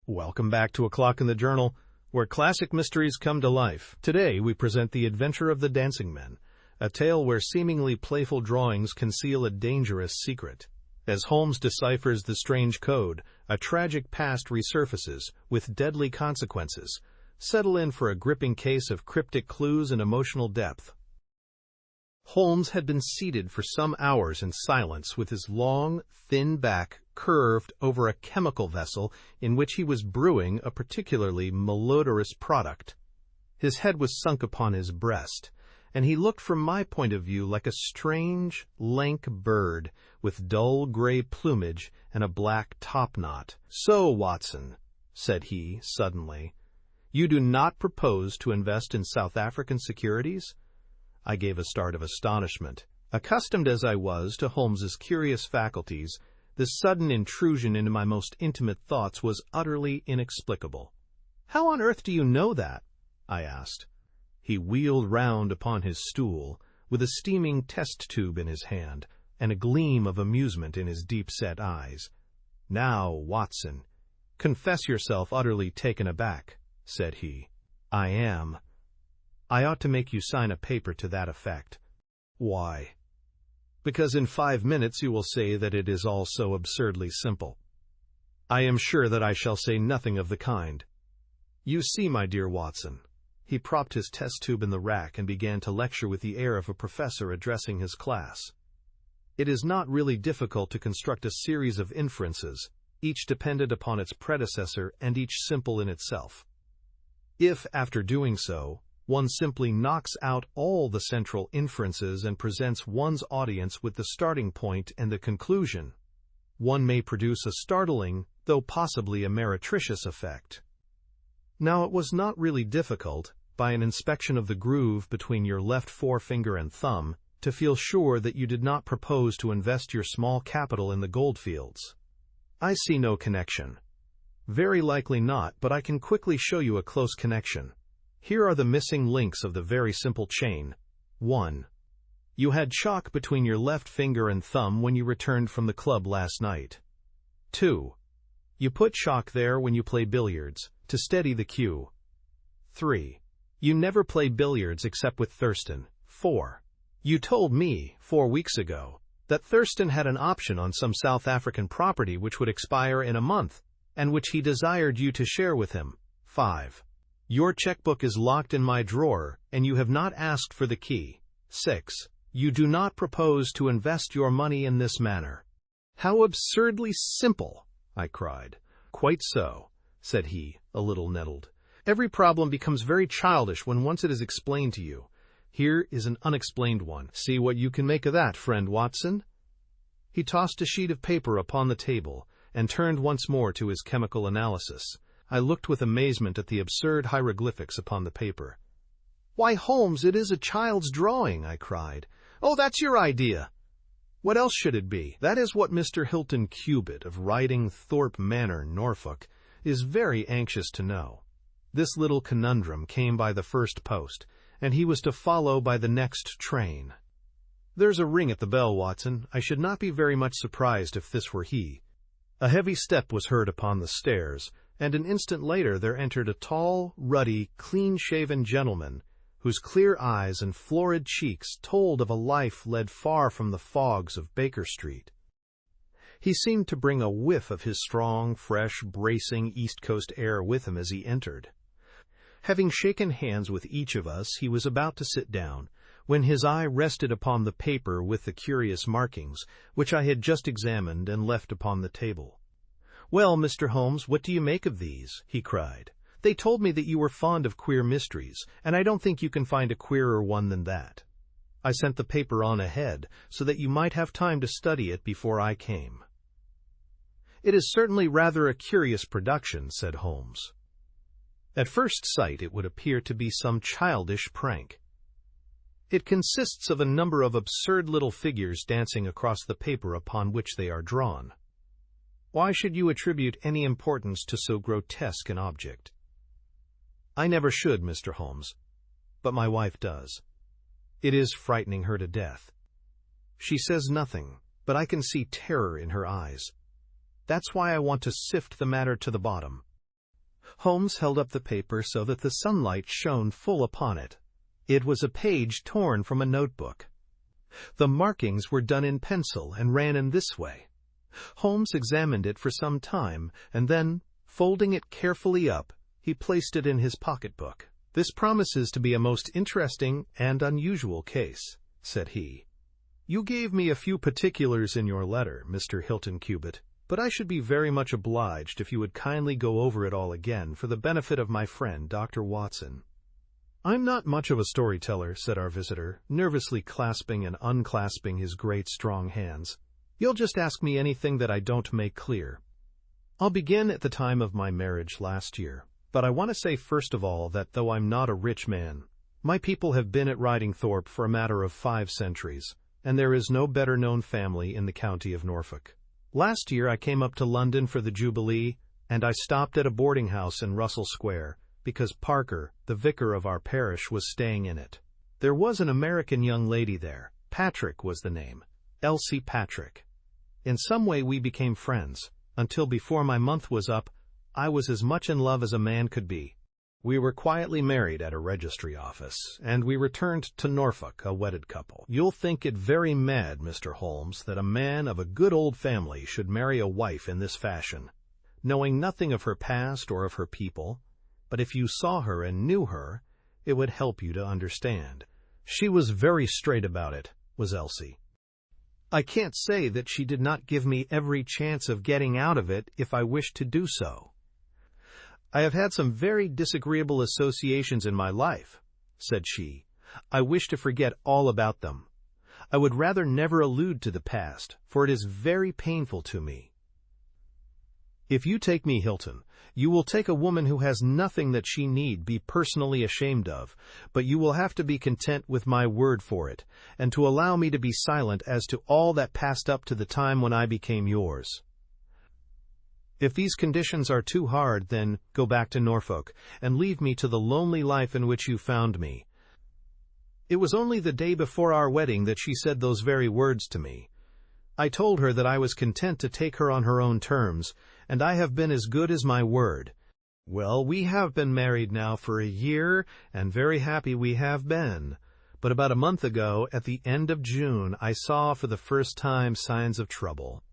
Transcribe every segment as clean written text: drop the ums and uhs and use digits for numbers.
Welcome back to O'Clock in the Journal, where classic mysteries come to life. Today we present The Adventure of the Dancing Men, a tale where seemingly playful drawings conceal a dangerous secret. As Holmes deciphers the strange code, a tragic past resurfaces, with deadly consequences. Settle in for a gripping case of cryptic clues and emotional depth. Holmes had been seated for some hours in silence, with his long, thin back curved over a chemical vessel in which he was brewing a particularly malodorous product. His head was sunk upon his breast, and he looked from my point of view like a strange, lank bird with dull gray plumage and a black topknot. "So, Watson," said he suddenly, "you do not propose to invest in South African securities?" I gave a start of astonishment. Accustomed as I was to Holmes's curious faculties, this sudden intrusion into my most intimate thoughts was utterly inexplicable. "How on earth do you know that?" I asked. He wheeled round upon his stool, with a steaming test tube in his hand, and a gleam of amusement in his deep-set eyes. "Now, Watson, confess yourself utterly taken aback," said he. "I am. I ought to make you sign a paper to that effect." "Why?" "Because in 5 minutes you will say that it is all so absurdly simple." "I am sure that I shall say nothing of the kind. You see, my dear Watson." He propped his test tube in the rack and began to lecture with the air of a professor addressing his class. "It is not really difficult to construct a series of inferences, each dependent upon its predecessor and each simple in itself. If, after doing so, one simply knocks out all the central inferences and presents one's audience with the starting point and the conclusion, one may produce a startling, though possibly a meretricious effect." Now it was not really difficult, by an inspection of the groove between your left forefinger and thumb, to feel sure that you did not propose to invest your small capital in the goldfields. "I see no connection." "Very likely not, but I can quickly show you a close connection. Here are the missing links of the very simple chain. 1. You had chalk between your left finger and thumb when you returned from the club last night. 2. You put chalk there when you play billiards, to steady the cue. 3. You never play billiards except with Thurston. 4. You told me, 4 weeks ago, that Thurston had an option on some South African property which would expire in a month, and which he desired you to share with him. 5. Your checkbook is locked in my drawer, and you have not asked for the key. 6. You do not propose to invest your money in this manner." "How absurdly simple!" I cried. "Quite so," said he, a little nettled. "Every problem becomes very childish when once it is explained to you. Here is an unexplained one. See what you can make of that, friend Watson." He tossed a sheet of paper upon the table, and turned once more to his chemical analysis. I looked with amazement at the absurd hieroglyphics upon the paper. "Why, Holmes, it is a child's drawing!" I cried. "Oh, that's your idea!" "What else should it be? That is what Mr. Hilton Cubitt, of Riding Thorpe Manor, Norfolk, is very anxious to know. This little conundrum came by the first post, and he was to follow by the next train. There's a ring at the bell, Watson. I should not be very much surprised if this were he." A heavy step was heard upon the stairs, and an instant later there entered a tall, ruddy, clean-shaven gentleman, whose clear eyes and florid cheeks told of a life led far from the fogs of Baker Street. He seemed to bring a whiff of his strong, fresh, bracing East Coast air with him as he entered. Having shaken hands with each of us, he was about to sit down, when his eye rested upon the paper with the curious markings, which I had just examined and left upon the table. "Well, Mr. Holmes, what do you make of these?" he cried. "They told me that you were fond of queer mysteries, and I don't think you can find a queerer one than that. I sent the paper on ahead, so that you might have time to study it before I came." "It is certainly rather a curious production," said Holmes. "At first sight it would appear to be some childish prank. It consists of a number of absurd little figures dancing across the paper upon which they are drawn. Why should you attribute any importance to so grotesque an object?" "I never should, Mr. Holmes, but my wife does. It is frightening her to death. She says nothing, but I can see terror in her eyes. That's why I want to sift the matter to the bottom. Holmes held up the paper so that the sunlight shone full upon it. It was a page torn from a notebook. The markings were done in pencil and ran in this way. Holmes examined it for some time, and then, folding it carefully up, he placed it in his pocketbook. "This promises to be a most interesting and unusual case," said he. "You gave me a few particulars in your letter, Mr. Hilton Cubitt, but I should be very much obliged if you would kindly go over it all again for the benefit of my friend, Dr. Watson." "I'm not much of a storyteller," said our visitor, nervously clasping and unclasping his great strong hands. "You'll just ask me anything that I don't make clear. I'll begin at the time of my marriage last year, but I want to say first of all that though I'm not a rich man, my people have been at Ridingthorpe for a matter of 5 centuries, and there is no better known family in the county of Norfolk. Last year I came up to London for the Jubilee, and I stopped at a boarding house in Russell Square, because Parker, the vicar of our parish, was staying in it. There was an American young lady there. Patrick was the name. Elsie Patrick. In some way we became friends, until before my month was up, I was as much in love as a man could be. We were quietly married at a registry office, and we returned to Norfolk, a wedded couple. You'll think it very mad, Mr. Holmes, that a man of a good old family should marry a wife in this fashion, knowing nothing of her past or of her people, but if you saw her and knew her, it would help you to understand. She was very straight about it, was Elsie. I can't say that she did not give me every chance of getting out of it if I wished to do so. I have had some very disagreeable associations in my life, said she. I wish to forget all about them. I would rather never allude to the past, for it is very painful to me. If you take me, Hilton, you will take a woman who has nothing that she need be personally ashamed of, but you will have to be content with my word for it, and to allow me to be silent as to all that passed up to the time when I became yours. If these conditions are too hard, then go back to Norfolk, and leave me to the lonely life in which you found me. It was only the day before our wedding that she said those very words to me. I told her that I was content to take her on her own terms, and I have been as good as my word. Well, we have been married now for a year, and very happy we have been. But about a month ago, at the end of June, I saw for the first time signs of trouble.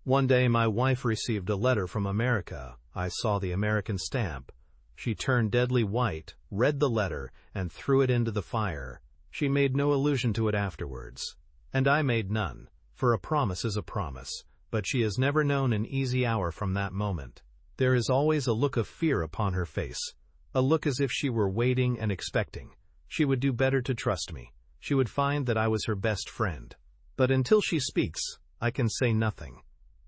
One day my wife received a letter from America. I saw the American stamp. She turned deadly white, read the letter, and threw it into the fire. She made no allusion to it afterwards, and I made none, for a promise is a promise, but she has never known an easy hour from that moment. There is always a look of fear upon her face, a look as if she were waiting and expecting. She would do better to trust me. She would find that I was her best friend. But until she speaks, I can say nothing.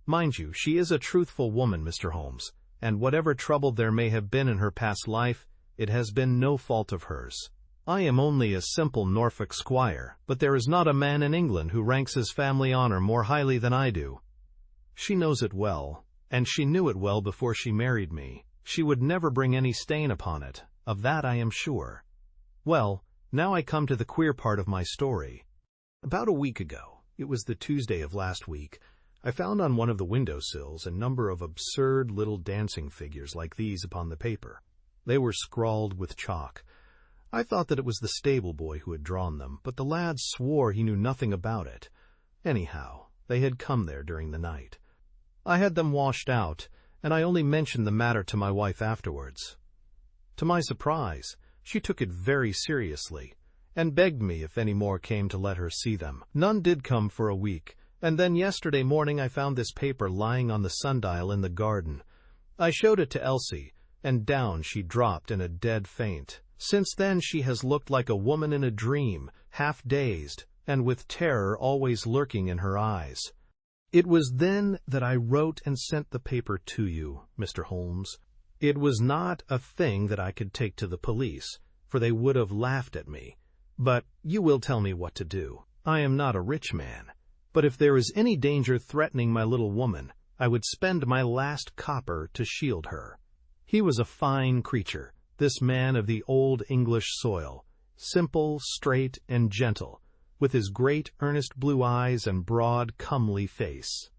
Mind you, she is a truthful woman, Mr. Holmes, and whatever trouble there may have been in her past life, it has been no fault of hers. I am only a simple Norfolk squire, but there is not a man in England who ranks his family honor more highly than I do. She knows it well, and she knew it well before she married me. She would never bring any stain upon it, of that I am sure. Well, now I come to the queer part of my story. About a week ago, it was the Tuesday of last week, I found on one of the windowsills a number of absurd little dancing figures like these upon the paper. They were scrawled with chalk. I thought that it was the stable boy who had drawn them, but the lad swore he knew nothing about it. Anyhow, they had come there during the night. I had them washed out, and I only mentioned the matter to my wife afterwards. To my surprise, she took it very seriously, and begged me if any more came to let her see them. None did come for a week, and then yesterday morning I found this paper lying on the sundial in the garden. I showed it to Elsie, and down she dropped in a dead faint. Since then she has looked like a woman in a dream, half dazed, and with terror always lurking in her eyes. It was then that I wrote and sent the paper to you, Mr. Holmes. It was not a thing that I could take to the police, for they would have laughed at me. But you will tell me what to do. I am not a rich man. But if there is any danger threatening my little woman, I would spend my last copper to shield her. He was a fine creature, this man of the old English soil, simple, straight, and gentle, with his great earnest blue eyes and broad, comely face.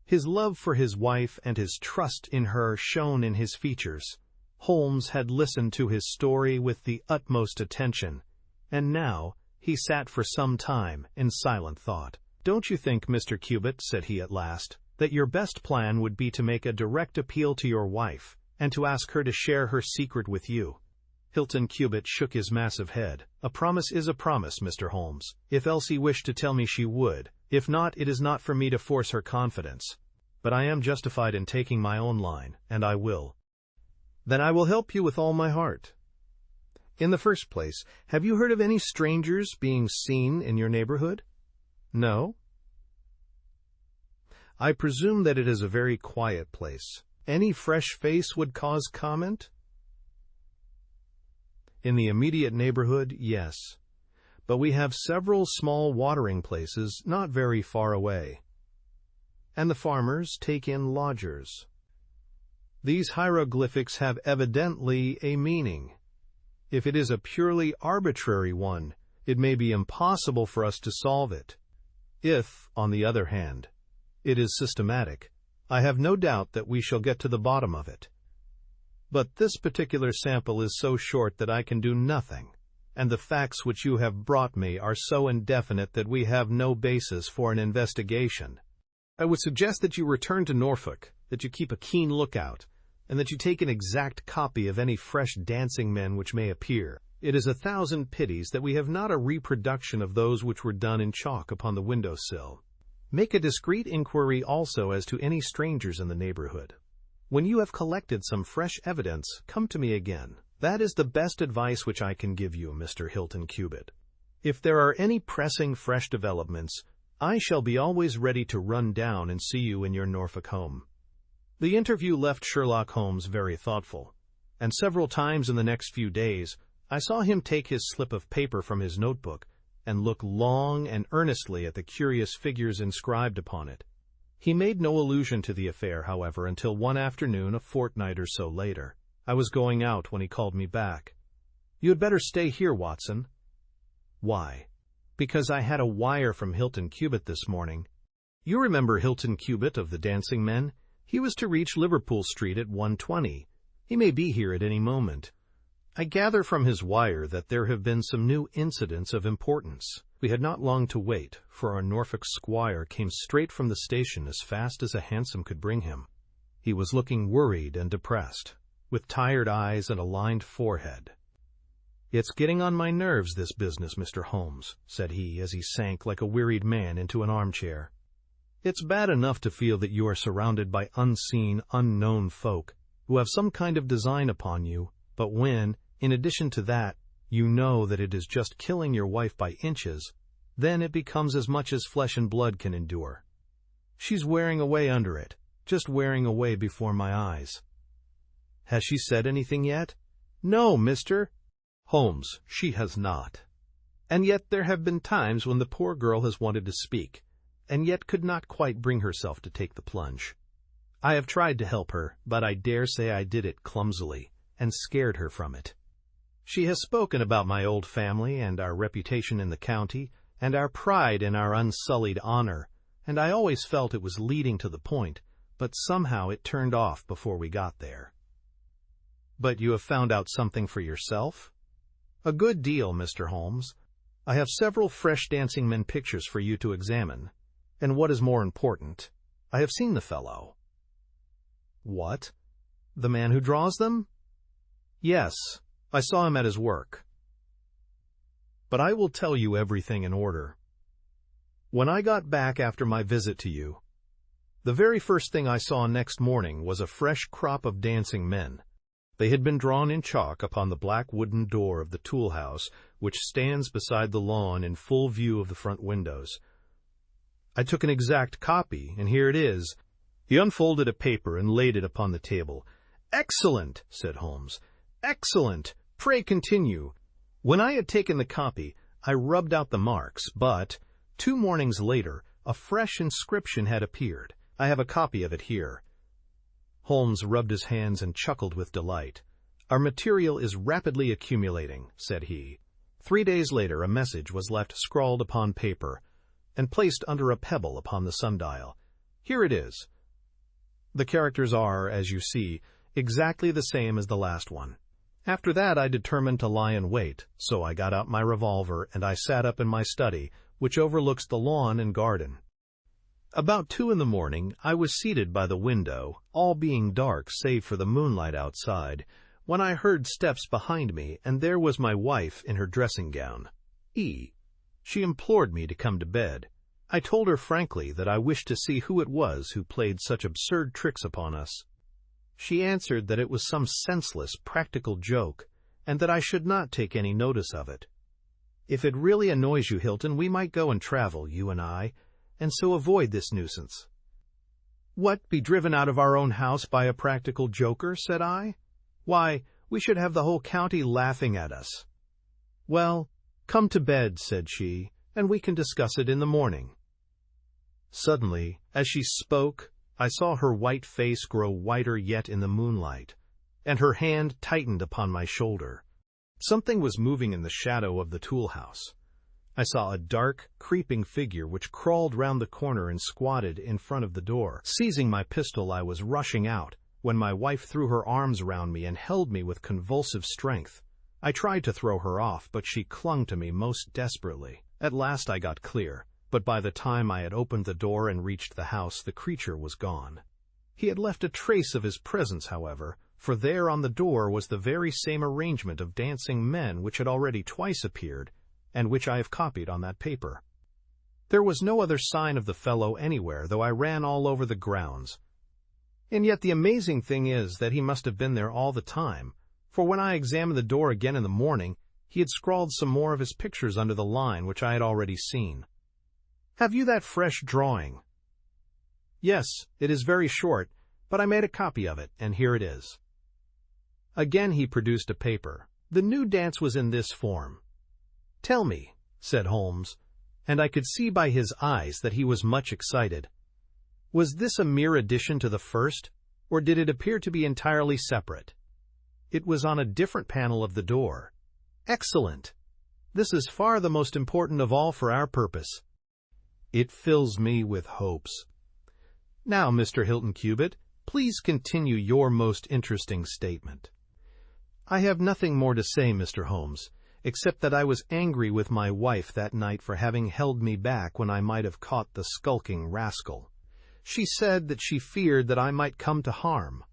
His love for his wife and his trust in her shone in his features. Holmes had listened to his story with the utmost attention, and now he sat for some time in silent thought. "Don't you think, Mr. Cubitt," said he at last, "that your best plan would be to make a direct appeal to your wife, and to ask her to share her secret with you?" Hilton Cubitt shook his massive head. "A promise is a promise, Mr. Holmes. If Elsie wished to tell me, she would. If not, it is not for me to force her confidence. But I am justified in taking my own line, and I will." "Then I will help you with all my heart. In the first place, have you heard of any strangers being seen in your neighborhood?" "No." "I presume that it is a very quiet place. Any fresh face would cause comment?" "In the immediate neighborhood, yes. But we have several small watering places not very far away. And the farmers take in lodgers. These hieroglyphics have evidently a meaning. If it is a purely arbitrary one, it may be impossible for us to solve it. If, on the other hand, it is systematic, I have no doubt that we shall get to the bottom of it. But this particular sample is so short that I can do nothing, and the facts which you have brought me are so indefinite that we have no basis for an investigation. I would suggest that you return to Norfolk, that you keep a keen lookout, and that you take an exact copy of any fresh dancing men which may appear. It is 1,000 pities that we have not a reproduction of those which were done in chalk upon the window-sill. Make a discreet inquiry also as to any strangers in the neighborhood. When you have collected some fresh evidence, come to me again. That is the best advice which I can give you, Mr. Hilton Cubitt. If there are any pressing fresh developments, I shall be always ready to run down and see you in your Norfolk home." The interview left Sherlock Holmes very thoughtful, and several times in the next few days I saw him take his slip of paper from his notebook and look long and earnestly at the curious figures inscribed upon it. He made no allusion to the affair, however, until one afternoon a fortnight or so later. I was going out when he called me back. "You had better stay here, Watson." "Why?" "Because I had a wire from Hilton Cubitt this morning. You remember Hilton Cubitt of the Dancing Men? He was to reach Liverpool Street at 1:20. He may be here at any moment. I gather from his wire that there have been some new incidents of importance." We had not long to wait, for our Norfolk squire came straight from the station as fast as a hansom could bring him. He was looking worried and depressed, with tired eyes and a lined forehead. "It's getting on my nerves, this business, Mr. Holmes," said he, as he sank like a wearied man into an armchair. "It's bad enough to feel that you are surrounded by unseen, unknown folk who have some kind of design upon you, but when, in addition to that, you know that it is just killing your wife by inches, then it becomes as much as flesh and blood can endure. She's wearing away under it, just wearing away before my eyes." "Has she said anything yet?" "No, Mr. Holmes, she has not. And yet there have been times when the poor girl has wanted to speak, and yet could not quite bring herself to take the plunge. I have tried to help her, but I dare say I did it clumsily, and scared her from it. She has spoken about my old family, and our reputation in the county, and our pride in our unsullied honor, and I always felt it was leading to the point, but somehow it turned off before we got there." "But you have found out something for yourself?" "A good deal, Mr. Holmes. I have several fresh dancing men pictures for you to examine, and what is more important, I have seen the fellow." "What? The man who draws them?" "Yes, I saw him at his work. But I will tell you everything in order. When I got back after my visit to you, the very first thing I saw next morning was a fresh crop of dancing men. They had been drawn in chalk upon the black wooden door of the tool house, which stands beside the lawn in full view of the front windows. I took an exact copy, and here it is." He unfolded a paper and laid it upon the table. "Excellent," said Holmes. "Excellent. Pray continue." When I had taken the copy, I rubbed out the marks, but 2 mornings later a fresh inscription had appeared. I have a copy of it here. Holmes rubbed his hands and chuckled with delight. "Our material is rapidly accumulating," said he. 3 days later a message was left scrawled upon paper, and placed under a pebble upon the sundial. Here it is. The characters are, as you see, exactly the same as the last one. After that I determined to lie in wait, so I got out my revolver and I sat up in my study, which overlooks the lawn and garden. About 2 in the morning, I was seated by the window, all being dark save for the moonlight outside, when I heard steps behind me, and there was my wife in her dressing gown. She implored me to come to bed. I told her frankly that I wished to see who it was who played such absurd tricks upon us. She answered that it was some senseless, practical joke, and that I should not take any notice of it. If it really annoys you, Hilton, we might go and travel, you and I, and so avoid this nuisance. What, be driven out of our own house by a practical joker, said I? Why, we should have the whole county laughing at us. Well, come to bed, said she, and we can discuss it in the morning. Suddenly, as she spoke, I saw her white face grow whiter yet in the moonlight, and her hand tightened upon my shoulder. Something was moving in the shadow of the tool house. I saw a dark, creeping figure which crawled round the corner and squatted in front of the door. Seizing my pistol, I was rushing out, when my wife threw her arms round me and held me with convulsive strength. I tried to throw her off, but she clung to me most desperately. At last I got clear, but by the time I had opened the door and reached the house, the creature was gone. He had left a trace of his presence, however, for there on the door was the very same arrangement of dancing men which had already twice appeared, and which I have copied on that paper. There was no other sign of the fellow anywhere, though I ran all over the grounds. And yet the amazing thing is that he must have been there all the time, for when I examined the door again in the morning, he had scrawled some more of his pictures under the line which I had already seen. Have you that fresh drawing? Yes, it is very short, but I made a copy of it, and here it is. Again he produced a paper. The new dance was in this form. Tell me, said Holmes, and I could see by his eyes that he was much excited. Was this a mere addition to the first, or did it appear to be entirely separate? It was on a different panel of the door. Excellent! This is far the most important of all for our purpose. It fills me with hopes. Now, Mr. Hilton Cubitt, please continue your most interesting statement. I have nothing more to say, Mr. Holmes, except that I was angry with my wife that night for having held me back when I might have caught the skulking rascal. She said that she feared that I might come to harm.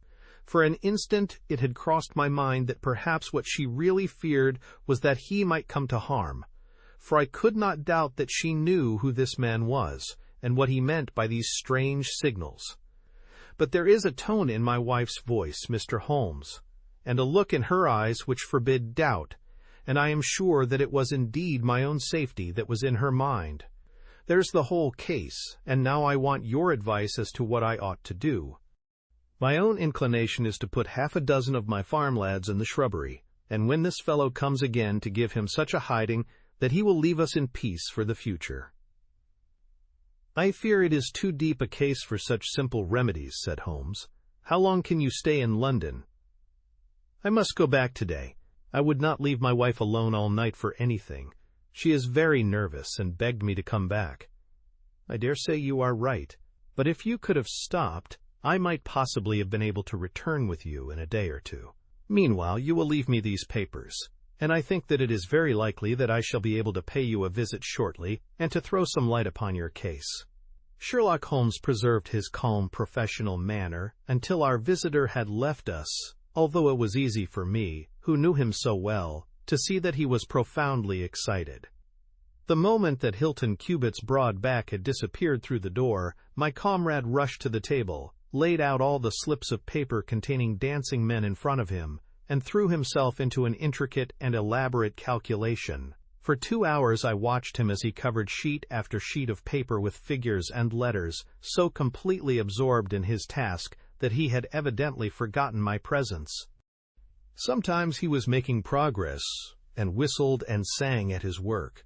For an instant it had crossed my mind that perhaps what she really feared was that he might come to harm, for I could not doubt that she knew who this man was, and what he meant by these strange signals. But there is a tone in my wife's voice, Mr. Holmes, and a look in her eyes which forbid doubt, and I am sure that it was indeed my own safety that was in her mind. There's the whole case, and now I want your advice as to what I ought to do. My own inclination is to put 6 of my farm lads in the shrubbery, and when this fellow comes again, to give him such a hiding that he will leave us in peace for the future. I fear it is too deep a case for such simple remedies, said Holmes. How long can you stay in London? I must go back today. I would not leave my wife alone all night for anything. She is very nervous and begged me to come back. I dare say you are right, but if you could have stopped, I might possibly have been able to return with you in a day or two. Meanwhile, you will leave me these papers, and I think that it is very likely that I shall be able to pay you a visit shortly and to throw some light upon your case. Sherlock Holmes preserved his calm professional manner until our visitor had left us, although it was easy for me, who knew him so well, to see that he was profoundly excited. The moment that Hilton Cubitt's broad back had disappeared through the door, my comrade rushed to the table, laid out all the slips of paper containing dancing men in front of him, and threw himself into an intricate and elaborate calculation. For 2 hours I watched him as he covered sheet after sheet of paper with figures and letters, so completely absorbed in his task that he had evidently forgotten my presence. Sometimes he was making progress, and whistled and sang at his work.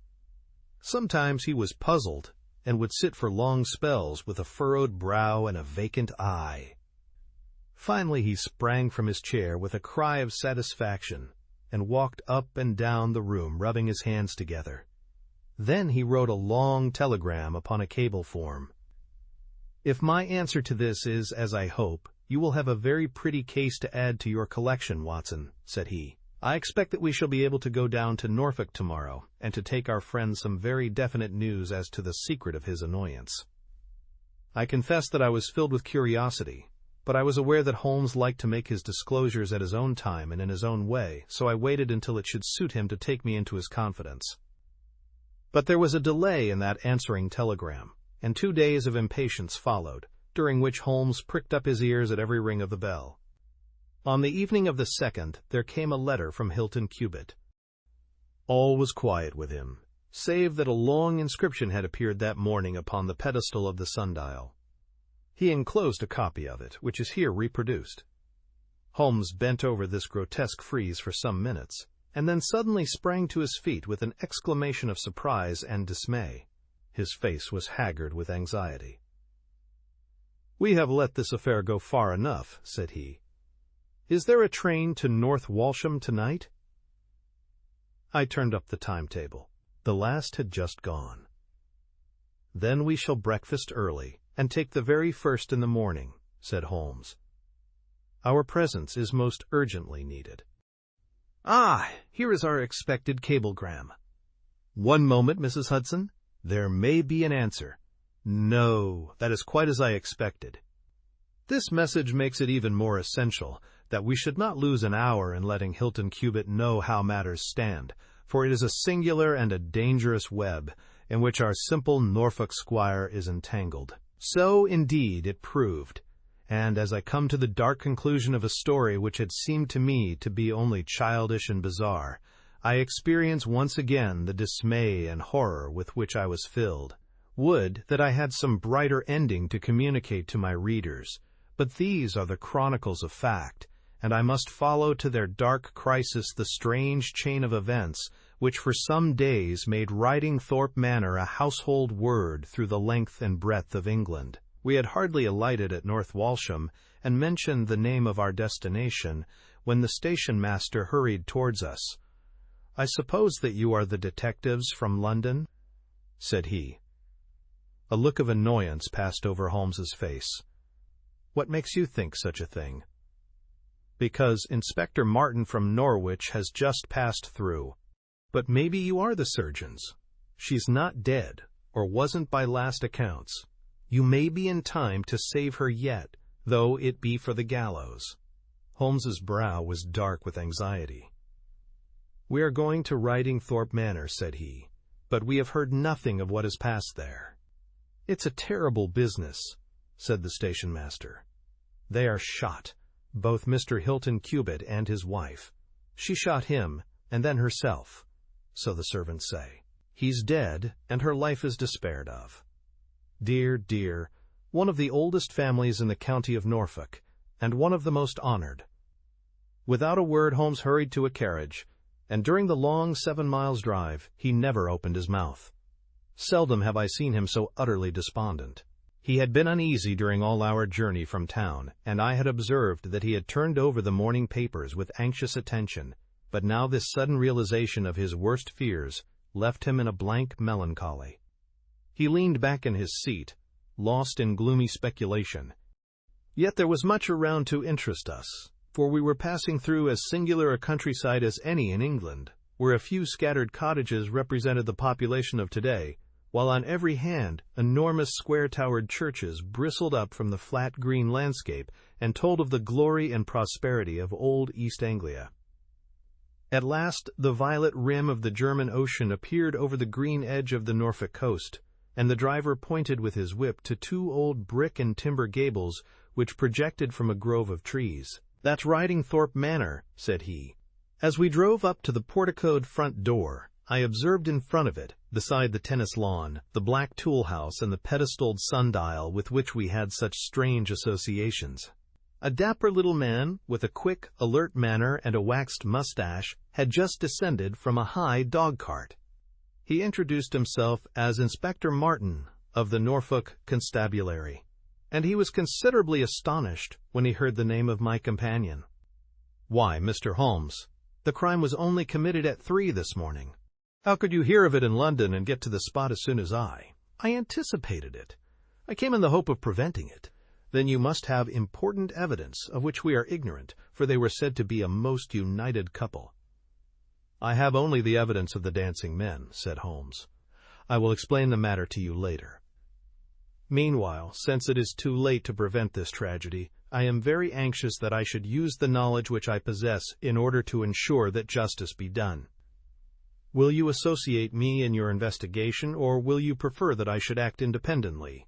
Sometimes he was puzzled, and would sit for long spells with a furrowed brow and a vacant eye. Finally he sprang from his chair with a cry of satisfaction, and walked up and down the room rubbing his hands together. Then he wrote a long telegram upon a cable form. If my answer to this is as I hope, "You will have a very pretty case to add to your collection, Watson," said he. "I expect that we shall be able to go down to Norfolk tomorrow, and to take our friend some very definite news as to the secret of his annoyance." I confess that I was filled with curiosity, but I was aware that Holmes liked to make his disclosures at his own time and in his own way, so I waited until it should suit him to take me into his confidence. But there was a delay in that answering telegram, and 2 days of impatience followed, during which Holmes pricked up his ears at every ring of the bell. On the evening of the 2nd, there came a letter from Hilton Cubitt. All was quiet with him, save that a long inscription had appeared that morning upon the pedestal of the sundial. He enclosed a copy of it, which is here reproduced. Holmes bent over this grotesque frieze for some minutes, and then suddenly sprang to his feet with an exclamation of surprise and dismay. His face was haggard with anxiety. "We have let this affair go far enough," said he. "Is there a train to North Walsham tonight?" I turned up the timetable. The last had just gone. "Then we shall breakfast early, and take the very first in the morning," said Holmes. "Our presence is most urgently needed." "Ah, here is our expected cablegram." "One moment, Mrs. Hudson. There may be an answer." "No, that is quite as I expected." This message makes it even more essential that we should not lose an hour in letting Hilton Cubitt know how matters stand, for it is a singular and a dangerous web in which our simple Norfolk squire is entangled. So, indeed, it proved, and as I come to the dark conclusion of a story which had seemed to me to be only childish and bizarre, I experience once again the dismay and horror with which I was filled. Would that I had some brighter ending to communicate to my readers, but these are the chronicles of fact, and I must follow to their dark crisis the strange chain of events which for some days made Ridingthorpe Manor a household word through the length and breadth of England. We had hardly alighted at North Walsham and mentioned the name of our destination when the station-master hurried towards us. "I suppose that you are the detectives from London?" said he. A look of annoyance passed over Holmes's face. "What makes you think such a thing?" "Because Inspector Martin from Norwich has just passed through." "But maybe you are the surgeons. She's not dead, or wasn't by last accounts. You may be in time to save her yet, though it be for the gallows." Holmes's brow was dark with anxiety. "We are going to Ridingthorpe Manor," said he, "but we have heard nothing of what has passed there." "It's a terrible business," said the station-master. "They are shot, both Mr. Hilton Cubitt and his wife. She shot him, and then herself, so the servants say. He's dead, and her life is despaired of. Dear, dear, one of the oldest families in the county of Norfolk, and one of the most honored." Without a word Holmes hurried to a carriage, and during the long 7 miles' drive he never opened his mouth. Seldom have I seen him so utterly despondent. He had been uneasy during all our journey from town, and I had observed that he had turned over the morning papers with anxious attention, but now this sudden realization of his worst fears left him in a blank melancholy. He leaned back in his seat, lost in gloomy speculation. Yet there was much around to interest us, for we were passing through as singular a countryside as any in England, where a few scattered cottages represented the population of today, while on every hand enormous square-towered churches bristled up from the flat green landscape and told of the glory and prosperity of old East Anglia. At last the violet rim of the German Ocean appeared over the green edge of the Norfolk coast, and the driver pointed with his whip to 2 old brick and timber gables which projected from a grove of trees. "That's Ridingthorpe Manor," said he. As we drove up to the porticoed front door, I observed in front of it, beside the tennis lawn, the black tool house and the pedestaled sundial with which we had such strange associations. A dapper little man, with a quick, alert manner and a waxed mustache, had just descended from a high dog-cart. He introduced himself as Inspector Martin of the Norfolk Constabulary, and he was considerably astonished when he heard the name of my companion. "Why, Mr. Holmes, the crime was only committed at 3 this morning. How could you hear of it in London and get to the spot as soon as I? I anticipated it. I came in the hope of preventing it. Then you must have important evidence of which we are ignorant, for they were said to be a most united couple. I have only the evidence of the dancing men, said Holmes. I will explain the matter to you later. Meanwhile, since it is too late to prevent this tragedy, I am very anxious that I should use the knowledge which I possess in order to ensure that justice be done. Will you associate me in your investigation, or will you prefer that I should act independently?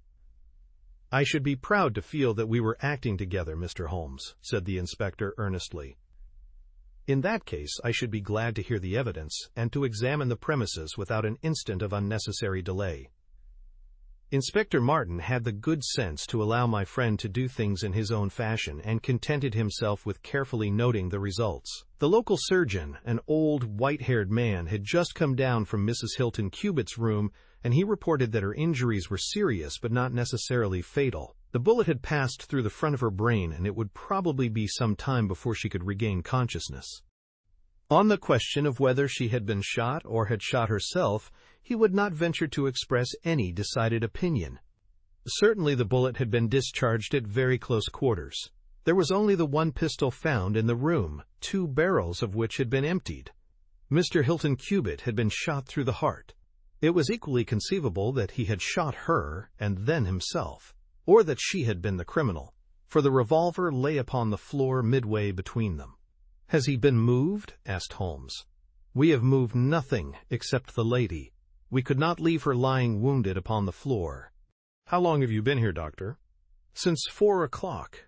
I should be proud to feel that we were acting together, Mr. Holmes, said the inspector earnestly. In that case, I should be glad to hear the evidence and to examine the premises without an instant of unnecessary delay. Inspector Martin had the good sense to allow my friend to do things in his own fashion and contented himself with carefully noting the results. The local surgeon, an old, white-haired man, had just come down from Mrs. Hilton Cubitt's room, and he reported that her injuries were serious but not necessarily fatal. The bullet had passed through the front of her brain, and it would probably be some time before she could regain consciousness. On the question of whether she had been shot or had shot herself, he would not venture to express any decided opinion. Certainly the bullet had been discharged at very close quarters. There was only the one pistol found in the room, 2 barrels of which had been emptied. Mr. Hilton Cubitt had been shot through the heart. It was equally conceivable that he had shot her and then himself, or that she had been the criminal, for the revolver lay upon the floor midway between them. "Has he been moved?" asked Holmes. "We have moved nothing except the lady. We could not leave her lying wounded upon the floor." "How long have you been here, doctor?" "Since 4 o'clock.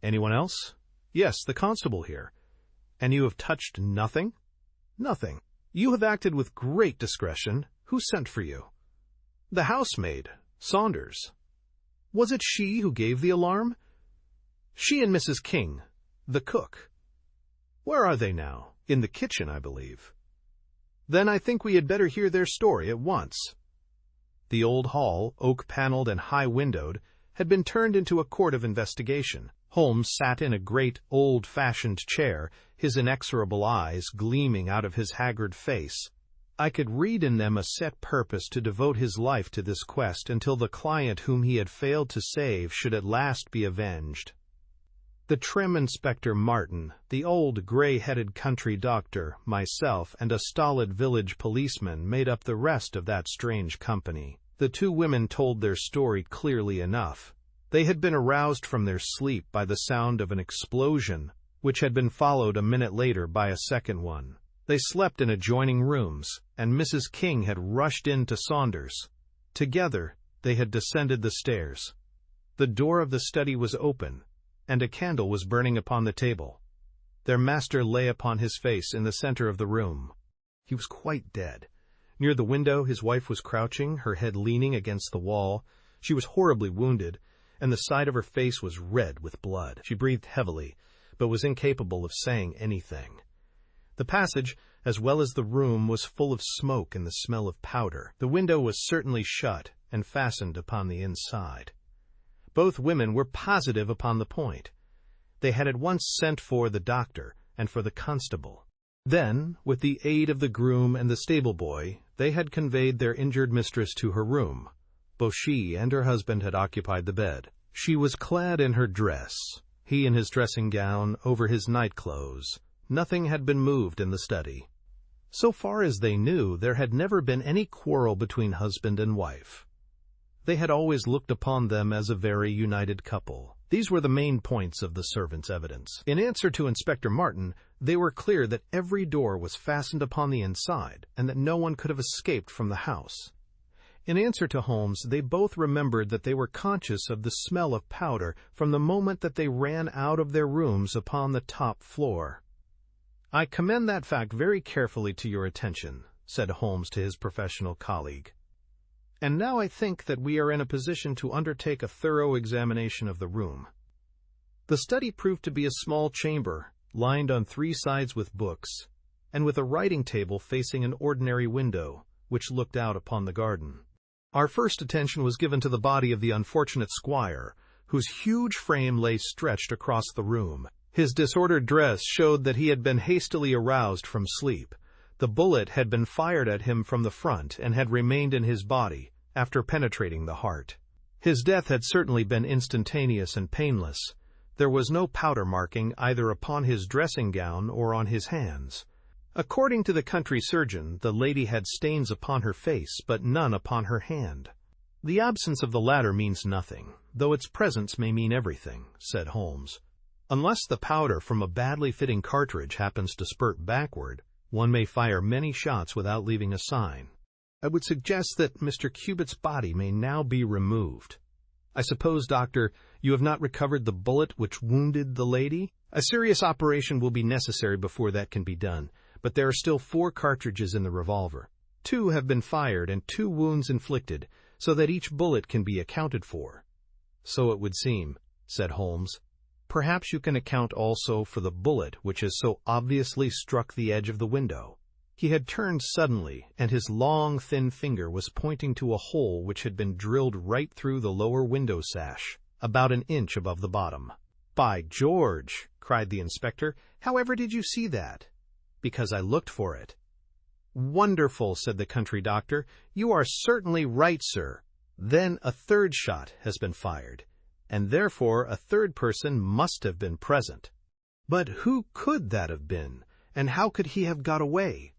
Anyone else?" "Yes, the constable here." "And you have touched nothing?" "Nothing." "You have acted with great discretion. Who sent for you?" "The housemaid, Saunders." "Was it she who gave the alarm?" "She and Mrs. King, the cook." "Where are they now?" "In the kitchen, I believe." "Then I think we had better hear their story at once." The old hall, oak-paneled and high-windowed, had been turned into a court of investigation. Holmes sat in a great, old-fashioned chair, his inexorable eyes gleaming out of his haggard face. I could read in them a set purpose to devote his life to this quest until the client whom he had failed to save should at last be avenged. The trim Inspector Martin, the old gray-headed country doctor, myself, and a stolid village policeman made up the rest of that strange company. The 2 women told their story clearly enough. They had been aroused from their sleep by the sound of an explosion, which had been followed a minute later by a second one. They slept in adjoining rooms, and Mrs. King had rushed in to Saunders. Together, they had descended the stairs. The door of the study was open, and a candle was burning upon the table. Their master lay upon his face in the center of the room. He was quite dead. Near the window his wife was crouching, her head leaning against the wall. She was horribly wounded, and the side of her face was red with blood. She breathed heavily, but was incapable of saying anything. The passage, as well as the room, was full of smoke and the smell of powder. The window was certainly shut and fastened upon the inside. Both women were positive upon the point. They had at once sent for the doctor and for the constable. Then, with the aid of the groom and the stable boy, they had conveyed their injured mistress to her room. Both she and her husband had occupied the bed. She was clad in her dress, he in his dressing gown over his night clothes. Nothing had been moved in the study. So far as they knew, there had never been any quarrel between husband and wife. They had always looked upon them as a very united couple. These were the main points of the servants' evidence. In answer to Inspector Martin, they were clear that every door was fastened upon the inside, and that no one could have escaped from the house. In answer to Holmes, they both remembered that they were conscious of the smell of powder from the moment that they ran out of their rooms upon the top floor. "I commend that fact very carefully to your attention," said Holmes to his professional colleague. "And now I think that we are in a position to undertake a thorough examination of the room." The study proved to be a small chamber, lined on 3 sides with books, and with a writing table facing an ordinary window, which looked out upon the garden. Our first attention was given to the body of the unfortunate squire, whose huge frame lay stretched across the room. His disordered dress showed that he had been hastily aroused from sleep. The bullet had been fired at him from the front and had remained in his body after penetrating the heart. His death had certainly been instantaneous and painless. There was no powder marking either upon his dressing gown or on his hands. According to the country surgeon, the lady had stains upon her face, but none upon her hand. The absence of the latter means nothing, though its presence may mean everything, said Holmes. Unless the powder from a badly fitting cartridge happens to spurt backward, one may fire many shots without leaving a sign. I would suggest that Mr. Cubitt's body may now be removed. I suppose, Doctor, you have not recovered the bullet which wounded the lady? A serious operation will be necessary before that can be done, but there are still 4 cartridges in the revolver. 2 have been fired and 2 wounds inflicted, so that each bullet can be accounted for. So it would seem, said Holmes. Perhaps you can account also for the bullet which has so obviously struck the edge of the window. He had turned suddenly, and his long, thin finger was pointing to a hole which had been drilled right through the lower window sash, about an inch above the bottom. "By George!" cried the inspector. "However did you see that?" "Because I looked for it." "Wonderful," said the country doctor. "You are certainly right, sir. Then a 3rd shot has been fired, and therefore a 3rd person must have been present. But who could that have been, and how could he have got away?"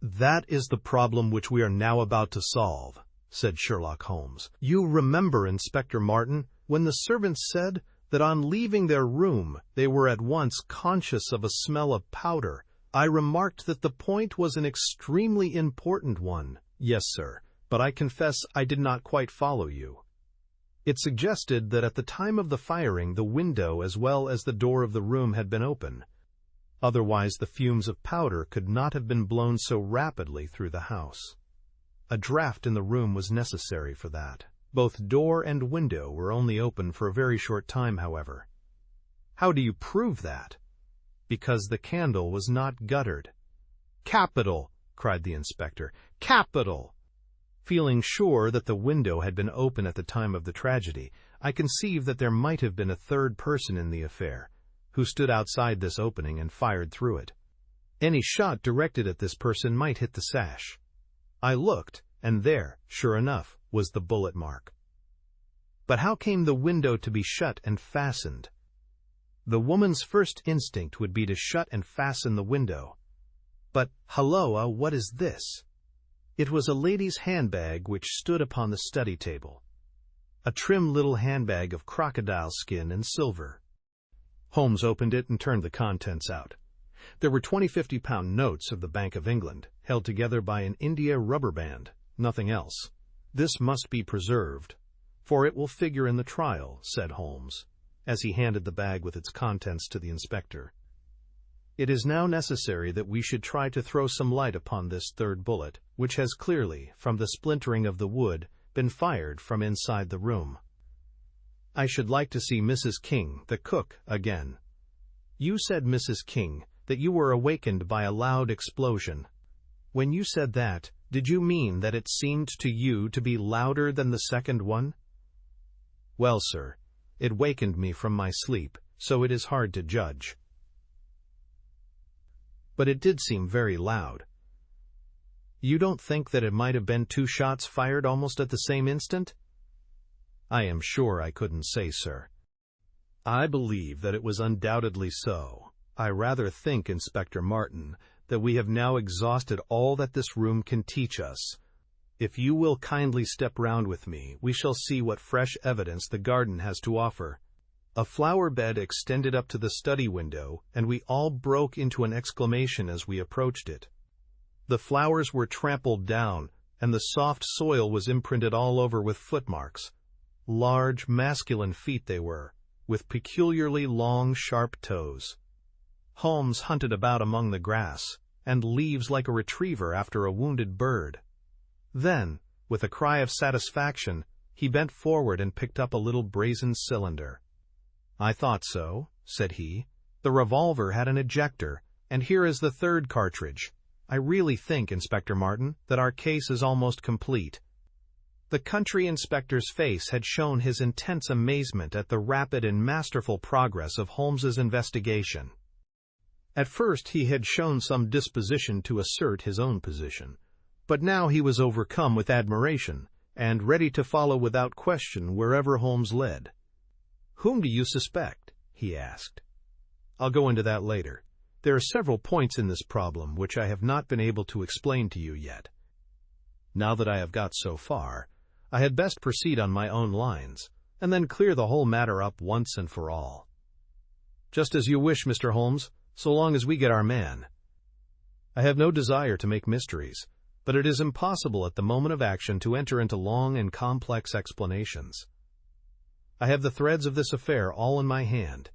"That is the problem which we are now about to solve," said Sherlock Holmes. "You remember, Inspector Martin, when the servants said that on leaving their room they were at once conscious of a smell of powder. I remarked that the point was an extremely important one." "Yes, sir, but I confess I did not quite follow you." "It suggested that at the time of the firing the window as well as the door of the room had been open. Otherwise the fumes of powder could not have been blown so rapidly through the house. A draught in the room was necessary for that. Both door and window were only open for a very short time, however." "How do you prove that?" "Because the candle was not guttered." "Capital!" cried the inspector. "Capital!" Feeling sure that the window had been open at the time of the tragedy, I conceived that there might have been a 3rd person in the affair, who stood outside this opening and fired through it. Any shot directed at this person might hit the sash. I looked, and there, sure enough, was the bullet mark. But how came the window to be shut and fastened? The woman's first instinct would be to shut and fasten the window. But, halloa, what is this? It was a lady's handbag which stood upon the study table. A trim little handbag of crocodile skin and silver. Holmes opened it and turned the contents out. There were 20 50-pound notes of the Bank of England, held together by an India rubber band, nothing else. "This must be preserved, for it will figure in the trial," said Holmes, as he handed the bag with its contents to the inspector. "It is now necessary that we should try to throw some light upon this 3rd bullet, which has clearly, from the splintering of the wood, been fired from inside the room. I should like to see Mrs. King, the cook, again. You said, Mrs. King, that you were awakened by a loud explosion. When you said that, did you mean that it seemed to you to be louder than the 2nd one?" "Well, sir, it wakened me from my sleep, so it is hard to judge. But it did seem very loud." "You don't think that it might have been 2 shots fired almost at the same instant?" "I am sure I couldn't say, sir." "I believe that it was undoubtedly so. I rather think, Inspector Martin, that we have now exhausted all that this room can teach us. If you will kindly step round with me, we shall see what fresh evidence the garden has to offer." A flower bed extended up to the study window, and we all broke into an exclamation as we approached it. The flowers were trampled down, and the soft soil was imprinted all over with footmarks. Large, masculine feet they were, with peculiarly long, sharp toes. Holmes hunted about among the grass and leaves like a retriever after a wounded bird. Then, with a cry of satisfaction, he bent forward and picked up a little brazen cylinder. "I thought so," said he. "The revolver had an ejector, and here is the 3rd cartridge. I really think, Inspector Martin, that our case is almost complete." The country inspector's face had shown his intense amazement at the rapid and masterful progress of Holmes's investigation. At first he had shown some disposition to assert his own position, but now he was overcome with admiration, and ready to follow without question wherever Holmes led. "Whom do you suspect?" he asked. "I'll go into that later. There are several points in this problem which I have not been able to explain to you yet. Now that I have got so far, I had best proceed on my own lines, and then clear the whole matter up once and for all." "Just as you wish, Mr. Holmes, so long as we get our man. I have no desire to make mysteries, but it is impossible at the moment of action to enter into long and complex explanations. I have the threads of this affair all in my hand.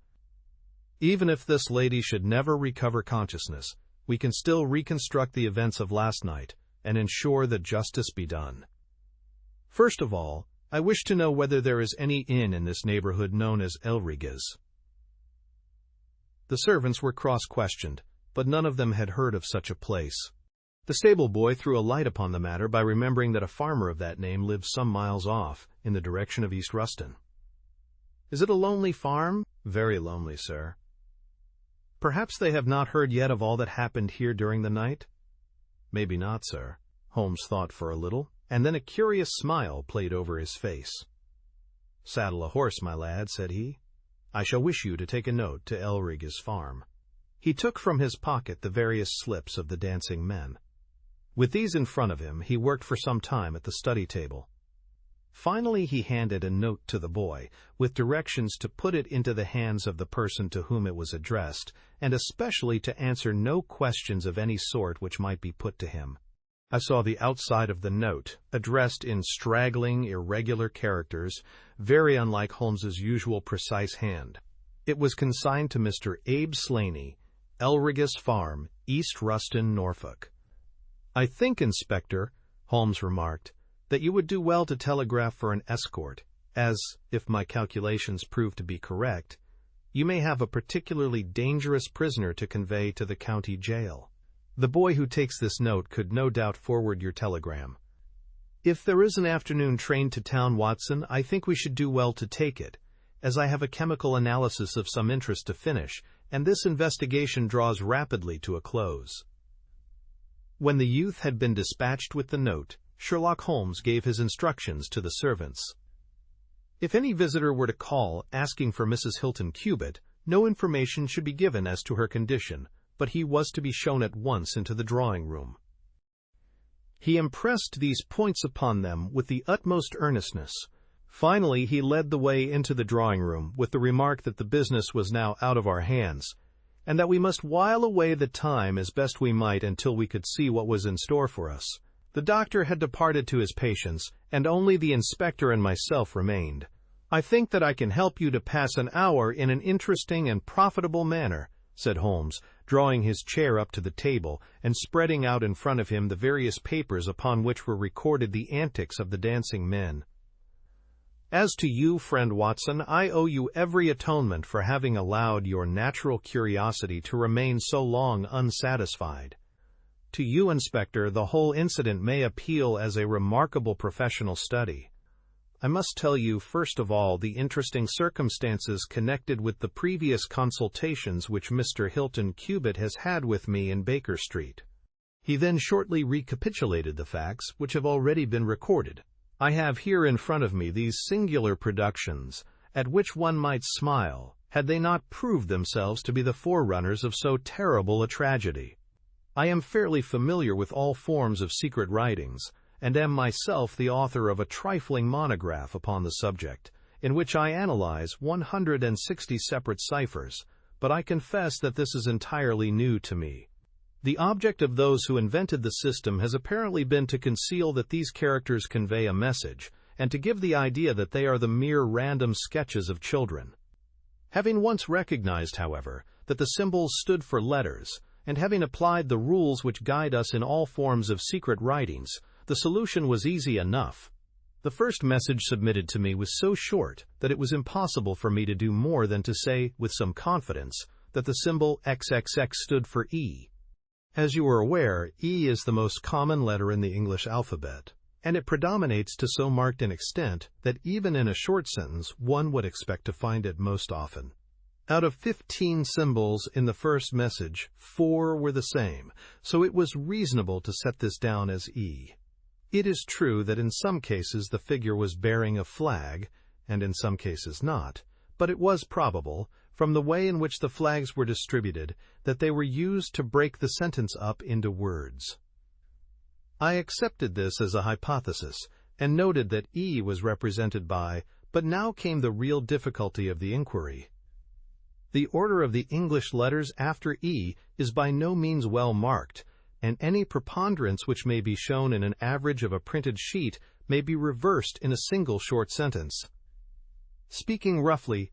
Even if this lady should never recover consciousness, we can still reconstruct the events of last night and ensure that justice be done. First of all, I wish to know whether there is any inn in this neighborhood known as Elrige's." The servants were cross-questioned, but none of them had heard of such a place. The stable boy threw a light upon the matter by remembering that a farmer of that name lived some miles off, in the direction of East Ruston. "Is it a lonely farm?" "Very lonely, sir." "Perhaps they have not heard yet of all that happened here during the night?" "Maybe not, sir." Holmes thought for a little, and then a curious smile played over his face. "Saddle a horse, my lad," said he. "I shall wish you to take a note to Elrige's farm." He took from his pocket the various slips of the dancing men. With these in front of him, he worked for some time at the study table. Finally, he handed a note to the boy, with directions to put it into the hands of the person to whom it was addressed, and especially to answer no questions of any sort which might be put to him. I saw the outside of the note, addressed in straggling, irregular characters, very unlike Holmes's usual precise hand. It was consigned to Mr. Abe Slaney, Elrige's Farm, East Ruston, Norfolk. "I think, Inspector," Holmes remarked, "that you would do well to telegraph for an escort, as, if my calculations prove to be correct, you may have a particularly dangerous prisoner to convey to the county jail. The boy who takes this note could no doubt forward your telegram. If there is an afternoon train to town, Watson, I think we should do well to take it, as I have a chemical analysis of some interest to finish, and this investigation draws rapidly to a close." When the youth had been dispatched with the note, Sherlock Holmes gave his instructions to the servants. If any visitor were to call asking for Mrs. Hilton Cubitt, no information should be given as to her condition, but he was to be shown at once into the drawing-room. He impressed these points upon them with the utmost earnestness. Finally, he led the way into the drawing-room with the remark that the business was now out of our hands, and that we must while away the time as best we might until we could see what was in store for us. The doctor had departed to his patients, and only the inspector and myself remained. "I think that I can help you to pass an hour in an interesting and profitable manner," said Holmes, drawing his chair up to the table and spreading out in front of him the various papers upon which were recorded the antics of the dancing men. "As to you, friend Watson, I owe you every atonement for having allowed your natural curiosity to remain so long unsatisfied. To you, Inspector, the whole incident may appeal as a remarkable professional study. I must tell you, first of all, the interesting circumstances connected with the previous consultations which Mr. Hilton Cubitt has had with me in Baker Street." He then shortly recapitulated the facts which have already been recorded. "I have here in front of me these singular productions, at which one might smile, had they not proved themselves to be the forerunners of so terrible a tragedy. I am fairly familiar with all forms of secret writings, and am myself the author of a trifling monograph upon the subject, in which I analyze 160 separate ciphers, but I confess that this is entirely new to me. The object of those who invented the system has apparently been to conceal that these characters convey a message, and to give the idea that they are the mere random sketches of children. Having once recognized, however, that the symbols stood for letters, and having applied the rules which guide us in all forms of secret writings, the solution was easy enough. The first message submitted to me was so short that it was impossible for me to do more than to say, with some confidence, that the symbol XXX stood for E. As you are aware, E is the most common letter in the English alphabet, and it predominates to so marked an extent that even in a short sentence one would expect to find it most often. Out of 15 symbols in the first message, 4 were the same, so it was reasonable to set this down as E. It is true that in some cases the figure was bearing a flag, and in some cases not, but it was probable, from the way in which the flags were distributed, that they were used to break the sentence up into words. I accepted this as a hypothesis, and noted that E was represented by, but now came the real difficulty of the inquiry. The order of the English letters after E is by no means well marked, and any preponderance which may be shown in an average of a printed sheet may be reversed in a single short sentence. Speaking roughly,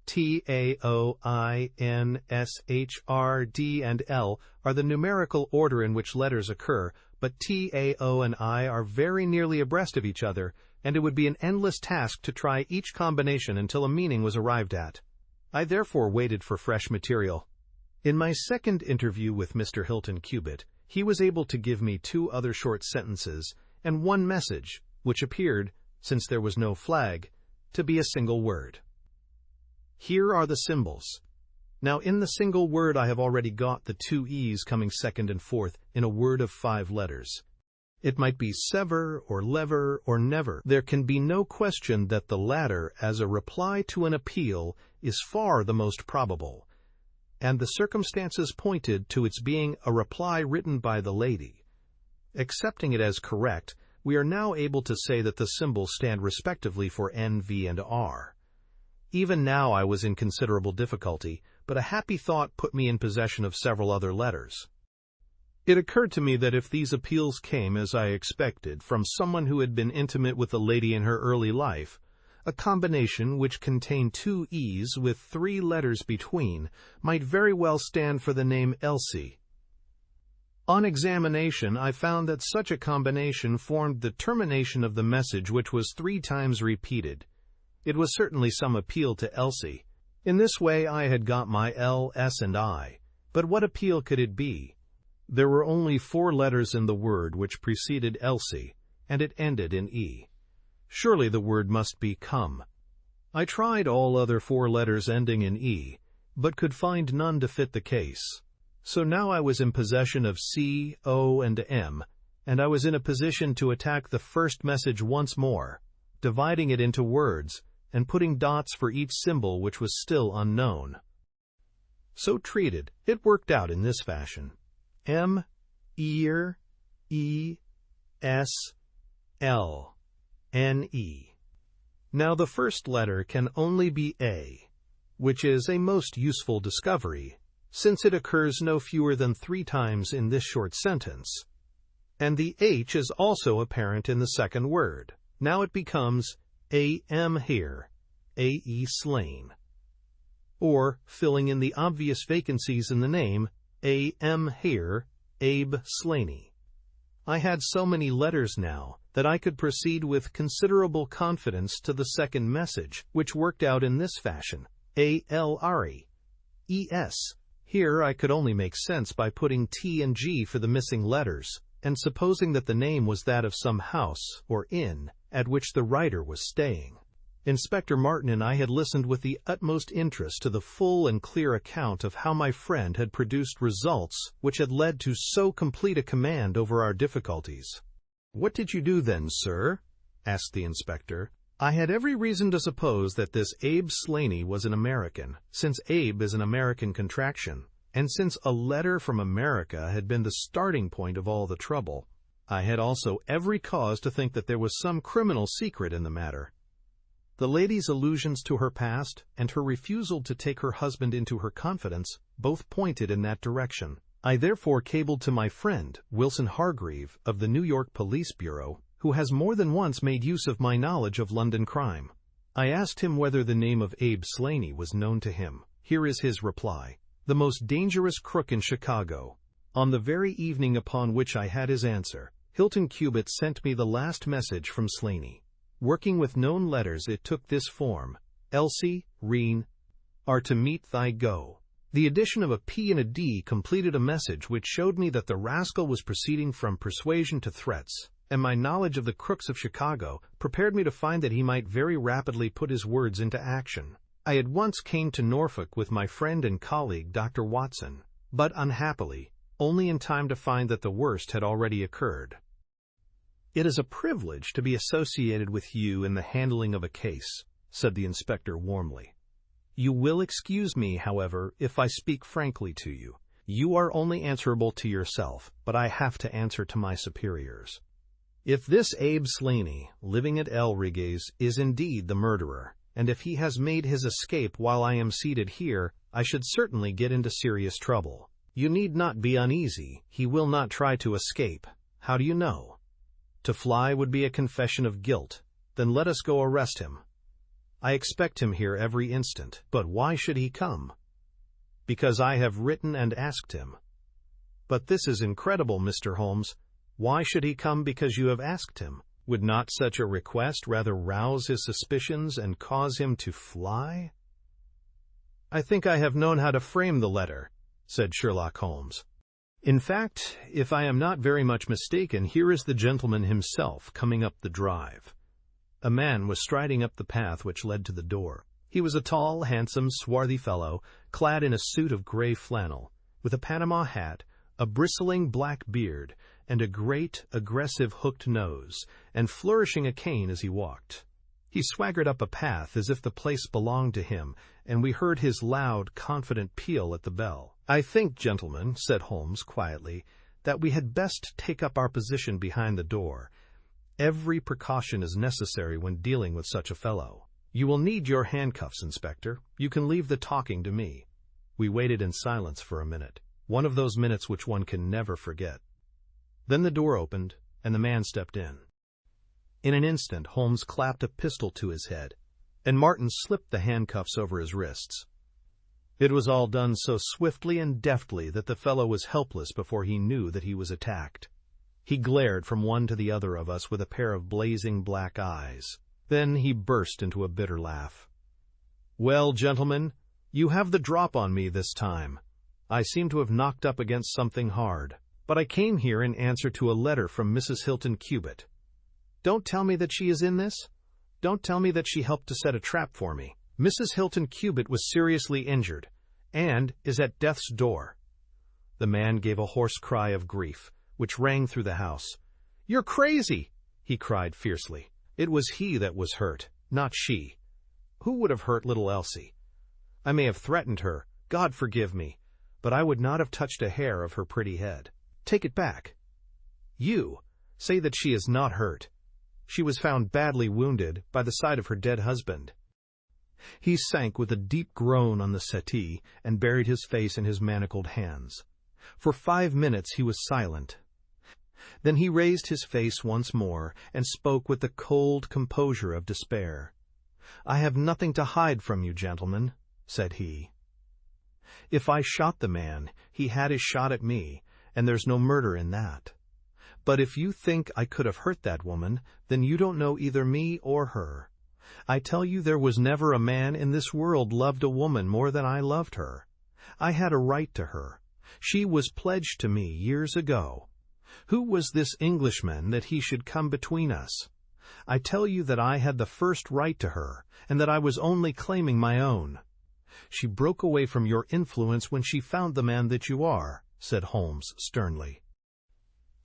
T, A, O, I, N, S, H, R, D, and L are the numerical order in which letters occur, but T, A, O, and I are very nearly abreast of each other, and it would be an endless task to try each combination until a meaning was arrived at. I therefore waited for fresh material. In my second interview with Mr. Hilton Cubitt, he was able to give me 2 other short sentences and 1 message, which appeared, since there was no flag, to be a single word. Here are the symbols. Now in the single word I have already got the 2 E's coming second and fourth in a word of 5 letters. It might be sever or lever or never. There can be no question that the latter, as a reply to an appeal, is far the most probable, and the circumstances pointed to its being a reply written by the lady. Accepting it as correct, we are now able to say that the symbols stand respectively for N, V, and R. Even now I was in considerable difficulty, but a happy thought put me in possession of several other letters. It occurred to me that if these appeals came, as I expected, from someone who had been intimate with the lady in her early life, a combination which contained 2 E's with 3 letters between might very well stand for the name Elsie. On examination, I found that such a combination formed the termination of the message, which was 3 times repeated. It was certainly some appeal to Elsie. In this way I had got my L, S, and I, but what appeal could it be? There were only 4 letters in the word which preceded Elsie, and it ended in E. Surely the word must be come. I tried all other 4 letters ending in E, but could find none to fit the case. So now I was in possession of C, O, and M, and I was in a position to attack the first message once more, dividing it into words, and putting dots for each symbol which was still unknown. So treated, it worked out in this fashion. M, ear, E, S, L, N, E. Now the first letter can only be A, which is a most useful discovery, since it occurs no fewer than 3 times in this short sentence. And the H is also apparent in the second word. Now it becomes A.M. here, A.E. slain. Or, filling in the obvious vacancies in the name, A.M. here, Abe Slaney. I had so many letters now that I could proceed with considerable confidence to the second message, which worked out in this fashion, A.L.R.E. E.S. Here I could only make sense by putting T and G for the missing letters, and supposing that the name was that of some house or inn at which the writer was staying. Inspector Martin and I had listened with the utmost interest to the full and clear account of how my friend had produced results which had led to so complete a command over our difficulties. "What did you do then, sir?" asked the inspector. I had every reason to suppose that this Abe Slaney was an American, since Abe is an American contraction, and since a letter from America had been the starting point of all the trouble. I had also every cause to think that there was some criminal secret in the matter. The lady's allusions to her past and her refusal to take her husband into her confidence both pointed in that direction. I therefore cabled to my friend, Wilson Hargreave, of the New York Police Bureau, who has more than once made use of my knowledge of London crime. I asked him whether the name of Abe Slaney was known to him. Here is his reply. The most dangerous crook in Chicago. On the very evening upon which I had his answer, Hilton Cubitt sent me the last message from Slaney. Working with known letters, it took this form: Elsie, Reen, are to meet thy go. The addition of a P and a D completed a message which showed me that the rascal was proceeding from persuasion to threats, and my knowledge of the crooks of Chicago prepared me to find that he might very rapidly put his words into action. I at once came to Norfolk with my friend and colleague, Dr. Watson, but unhappily, only in time to find that the worst had already occurred. "It is a privilege to be associated with you in the handling of a case," said the inspector warmly. "You will excuse me, however, if I speak frankly to you. You are only answerable to yourself, but I have to answer to my superiors. If this Abe Slaney, living at El Riges, is indeed the murderer, and if he has made his escape while I am seated here, I should certainly get into serious trouble. You need not be uneasy. He will not try to escape. How do you know? To fly would be a confession of guilt. Then let us go arrest him. I expect him here every instant. But why should he come? Because I have written and asked him." "But this is incredible, Mr. Holmes. Why should he come because you have asked him? Would not such a request rather rouse his suspicions and cause him to fly?" "I think I have known how to frame the letter," said Sherlock Holmes. "In fact, if I am not very much mistaken, here is the gentleman himself coming up the drive." A man was striding up the path which led to the door. He was a tall, handsome, swarthy fellow, clad in a suit of gray flannel, with a Panama hat, a bristling black beard, and a great, aggressive hooked nose, and flourishing a cane as he walked. He swaggered up a path as if the place belonged to him, and we heard his loud, confident peal at the bell. "I think, gentlemen," said Holmes quietly, "that we had best take up our position behind the door. Every precaution is necessary when dealing with such a fellow. You will need your handcuffs, Inspector. You can leave the talking to me." We waited in silence for a minute, one of those minutes which one can never forget. Then the door opened, and the man stepped in. In an instant, Holmes clapped a pistol to his head, and Martin slipped the handcuffs over his wrists. It was all done so swiftly and deftly that the fellow was helpless before he knew that he was attacked. He glared from one to the other of us with a pair of blazing black eyes. Then he burst into a bitter laugh. "Well, gentlemen, you have the drop on me this time. I seem to have knocked up against something hard. But I came here in answer to a letter from Mrs. Hilton Cubitt. Don't tell me that she is in this. Don't tell me that she helped to set a trap for me. Mrs. Hilton Cubitt was seriously injured, and is at death's door." The man gave a hoarse cry of grief, which rang through the house. "You're crazy!" he cried fiercely. "It was he that was hurt, not she. Who would have hurt little Elsie? I may have threatened her, God forgive me, but I would not have touched a hair of her pretty head. Take it back. You say that she is not hurt. She was found badly wounded by the side of her dead husband." He sank with a deep groan on the settee and buried his face in his manacled hands. For 5 minutes he was silent. Then he raised his face once more and spoke with the cold composure of despair. "I have nothing to hide from you, gentlemen," said he. "If I shot the man, he had his shot at me, and there's no murder in that. But if you think I could have hurt that woman, then you don't know either me or her. I tell you there was never a man in this world loved a woman more than I loved her. I had a right to her. She was pledged to me years ago. Who was this Englishman that he should come between us? I tell you that I had the first right to her, and that I was only claiming my own." "She broke away from your influence when she found the man that you are," said Holmes sternly.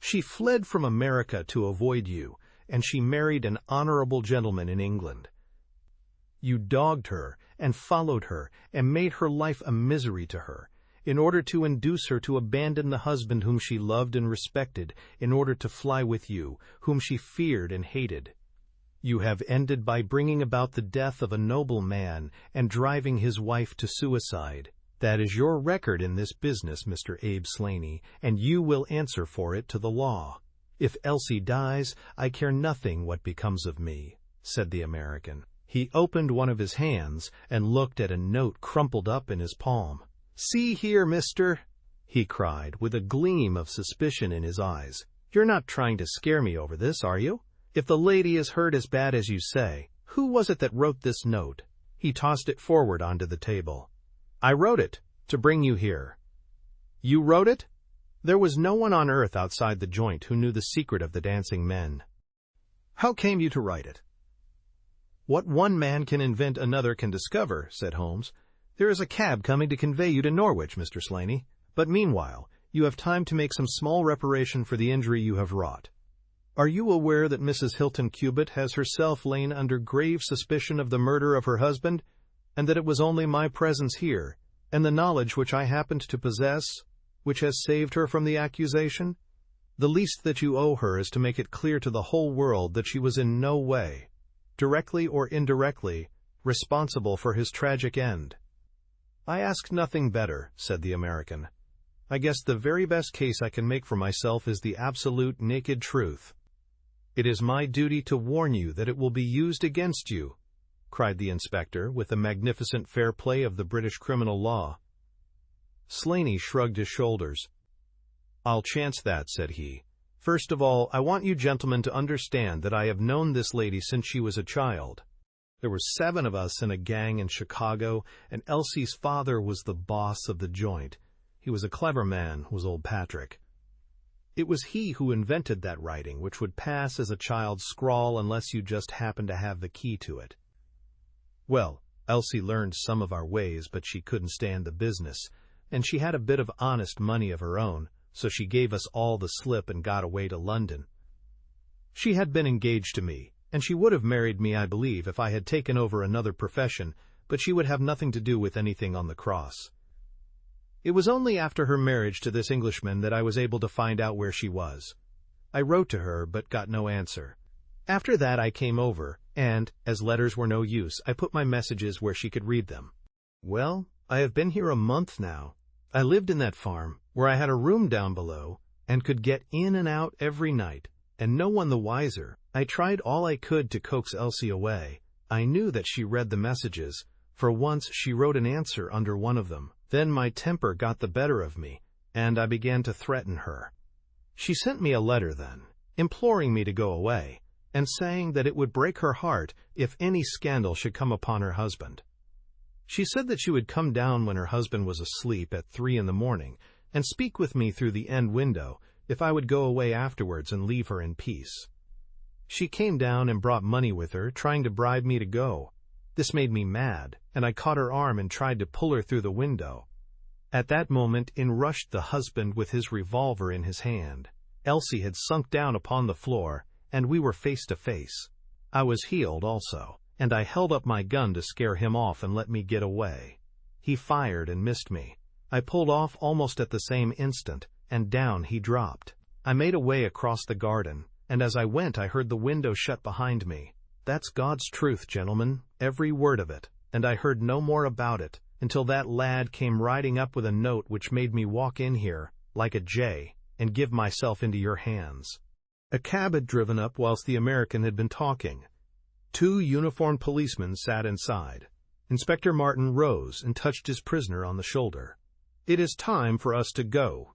"She fled from America to avoid you, and she married an honorable gentleman in England. You dogged her and followed her and made her life a misery to her, in order to induce her to abandon the husband whom she loved and respected, in order to fly with you, whom she feared and hated. You have ended by bringing about the death of a noble man and driving his wife to suicide. That is your record in this business, Mr. Abe Slaney, and you will answer for it to the law. If Elsie dies, I care nothing what becomes of me," said the American. He opened one of his hands and looked at a note crumpled up in his palm. "See here, mister," he cried, with a gleam of suspicion in his eyes. "You're not trying to scare me over this, are you? If the lady is hurt as bad as you say, who was it that wrote this note?" He tossed it forward onto the table. "I wrote it, to bring you here." "You wrote it?" "There was no one on earth outside the joint who knew the secret of the dancing men." "How came you to write it?" "What one man can invent another can discover," said Holmes. "There is a cab coming to convey you to Norwich, Mr. Slaney. But meanwhile, you have time to make some small reparation for the injury you have wrought." Are you aware that Mrs. Hilton Cubitt has herself lain under grave suspicion of the murder of her husband, and that it was only my presence here, and the knowledge which I happened to possess, which has saved her from the accusation? The least that you owe her is to make it clear to the whole world that she was in no way, directly or indirectly, responsible for his tragic end." "I ask nothing better," said the American. "I guess the very best case I can make for myself is the absolute naked truth." "It is my duty to warn you that it will be used against you," cried the inspector, with the magnificent fair play of the British criminal law. Slaney shrugged his shoulders. "I'll chance that," said he. "First of all, I want you gentlemen to understand that I have known this lady since she was a child. There were 7 of us in a gang in Chicago, and Elsie's father was the boss of the joint. He was a clever man, was old Patrick. It was he who invented that writing, which would pass as a child's scrawl unless you just happened to have the key to it. Well, Elsie learned some of our ways, but she couldn't stand the business, and she had a bit of honest money of her own, so she gave us all the slip and got away to London. She had been engaged to me, and she would have married me, I believe, if I had taken over another profession, but she would have nothing to do with anything on the cross. It was only after her marriage to this Englishman that I was able to find out where she was. I wrote to her, but got no answer. After that I came over, and, as letters were no use, I put my messages where she could read them. Well, I have been here a month now. I lived in that farm, where I had a room down below, and could get in and out every night, and no one the wiser. I tried all I could to coax Elsie away. I knew that she read the messages, for once she wrote an answer under one of them. Then my temper got the better of me, and I began to threaten her. She sent me a letter then, imploring me to go away, and saying that it would break her heart if any scandal should come upon her husband. She said that she would come down when her husband was asleep at 3 in the morning, and speak with me through the end window if I would go away afterwards and leave her in peace. She came down and brought money with her, trying to bribe me to go. This made me mad, and I caught her arm and tried to pull her through the window. At that moment in rushed the husband with his revolver in his hand. Elsie had sunk down upon the floor, and we were face to face. I was healed also, and I held up my gun to scare him off and let me get away. He fired and missed me. I pulled off almost at the same instant, and down he dropped. I made a way across the garden, and as I went I heard the window shut behind me. That's God's truth, gentlemen, every word of it, and I heard no more about it until that lad came riding up with a note which made me walk in here, like a jay, and give myself into your hands." A cab had driven up whilst the American had been talking. 2 uniformed policemen sat inside. Inspector Martin rose and touched his prisoner on the shoulder. "It is time for us to go.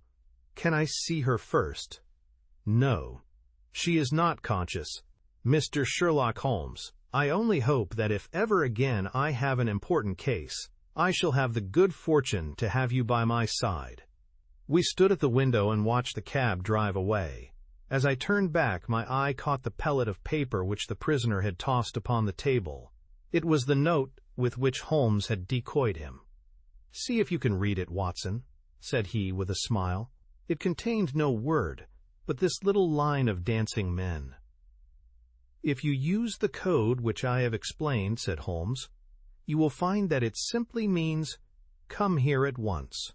Can I see her first?" "No. She is not conscious. Mr. Sherlock Holmes, I only hope that if ever again I have an important case, I shall have the good fortune to have you by my side." We stood at the window and watched the cab drive away. As I turned back, my eye caught the pellet of paper which the prisoner had tossed upon the table. It was the note with which Holmes had decoyed him. "See if you can read it, Watson," said he with a smile. It contained no word, but this little line of dancing men. "If you use the code which I have explained," said Holmes, "you will find that it simply means, 'Come here at once.'"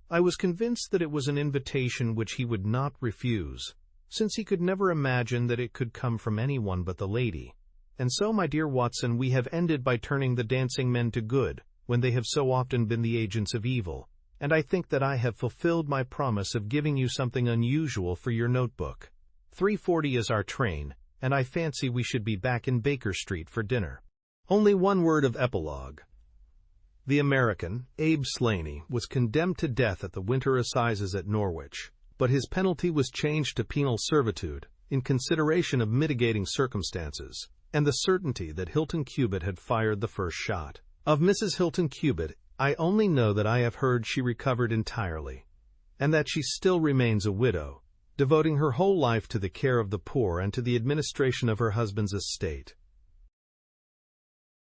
I was convinced that it was an invitation which he would not refuse, since he could never imagine that it could come from anyone but the lady. And so, my dear Watson, we have ended by turning the dancing men to good, when they have so often been the agents of evil, and I think that I have fulfilled my promise of giving you something unusual for your notebook. 3:40 is our train, and I fancy we should be back in Baker Street for dinner. Only one word of epilogue. The American, Abe Slaney, was condemned to death at the winter assizes at Norwich, but his penalty was changed to penal servitude in consideration of mitigating circumstances and the certainty that Hilton Cubitt had fired the first shot. Of Mrs. Hilton Cubitt, I only know that I have heard she recovered entirely, and that she still remains a widow, devoting her whole life to the care of the poor and to the administration of her husband's estate.